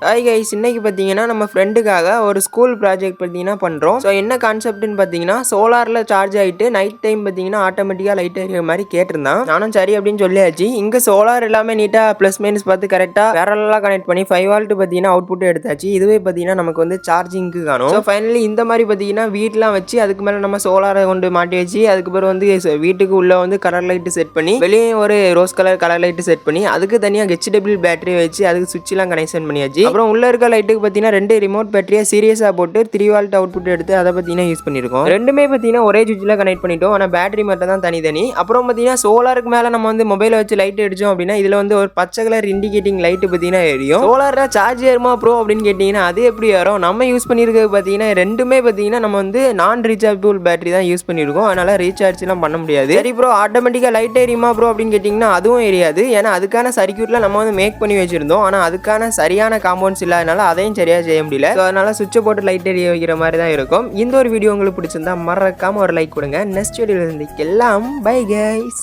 Hi guys, இன்னைக்கு பார்த்தீங்கன்னா நம்ம ஃப்ரெண்டுக்காக ஒரு ஸ்கூல் ப்ராஜெக்ட் பார்த்தீங்கன்னா பண்ணுறோம். ஸோ என்ன கான்செப்ட்னு பார்த்தீங்கன்னா, சோலாரில் சார்ஜ் ஆகிட்டு நைட் டைம் பார்த்தீங்கன்னா ஆட்டோமேட்டிக்காக லைட் எரியிற மாதிரி கேட்டிருந்தான். நானும் சரி அப்படின்னு சொல்லியாச்சு. இங்கே சோலார் எல்லாமே நீட்டாக ப்ளஸ் மைனஸ் பார்த்து கரெக்டாக பேரலாக கனெக்ட் பண்ணி 5 வால்ட் பார்த்தீங்கன்னா அவுட்புட் எடுத்தாச்சு. இதுவே பார்த்தீங்கன்னா நமக்கு வந்து சார்ஜிங்க்கு காணும். ஸோ ஃபைனலி இந்த மாதிரி பார்த்தீங்கன்னா வீட்லாம் வச்சு அதுக்கு மேலே நம்ம சோலாரை கொண்டு மாட்டி வச்சு அதுக்கப்புறம் வந்து வீட்டுக்கு உள்ள வந்து கலர் லைட்டு செட் பண்ணி வெளியே ஒரு ரோஸ் கலர் லைட்டு செட் பண்ணி அதுக்கு தனியாக ஹெச்டபிள் பேட்டரி வச்சு அதுக்கு சுவிட்ச்லாம் கனெக்ஷன் பண்ணியாச்சு. அப்புறம் உள்ள இருக்க லைட்டுக்கு பார்த்தீங்கன்னா 2 ரிமோட் பேட்டரியா சீரியஸாக போட்டு 3 வால்ட் அவுட்புட் எடுத்து அதை பார்த்தீங்கன்னா யூஸ் பண்ணியிருக்கோம். ரெண்டுமே பார்த்தீங்கன்னா ஒரே சுவிட்சில் கனெக்ட் பண்ணிட்டோம். ஆனால் பேட்டரி மட்டும் தான் தனி. அப்புறம் பார்த்தீங்கன்னா சோலாருக்கு மேலே நம்ம வந்து மொபைலை வச்சு லைட் அடிச்சோம் அப்படின்னா இதில் வந்து ஒரு பச்சை கலர் இண்டிகேட்டிங் லைட்டு பார்த்தீங்கன்னா எரியும். சோலாரில் சார்ஜ் ஏறுமா ப்ரோ அப்படின்னு கேட்டிங்கன்னா அது எப்படி ஏறும்? நம்ம யூஸ் பண்ணியிருக்கிறது பார்த்தீங்கன்னா ரெண்டுமே பார்த்தீங்கன்னா நம்ம வந்து நான் ரீசார்ஜபிள் பேட்டரி தான் யூஸ் பண்ணியிருக்கோம். அதனால ரீசார்ஜ்லாம் பண்ண முடியாது. சரி ப்ரோ, ஆட்டோமேட்டிக்காக லைட் எரியுமா ப்ரோ அப்படின்னு கேட்டிங்கன்னா அதுவும் எரியாது. ஏன்னா அதுக்கான சர்க்யூட்டில் நம்ம வந்து மேக் பண்ணி வச்சிருந்தோம். ஆனால் அதுக்கான சரியான காம்பவுண்ட்ஸ் இல்லாதனால அதையும் சரியாக செய்ய முடியல. ஸோ அதனால சுவிட்சை போட்டு லைட் எரிய வைக்கிற மாதிரி தான் இருக்கும். இந்த ஒரு வீடியோ உங்களுக்கு பிடிச்சிருந்தா மறக்காம ஒரு லைக் கொடுங்க. நெக்ஸ்ட் வீடியோவில் சந்திக்கலாம். Bye guys.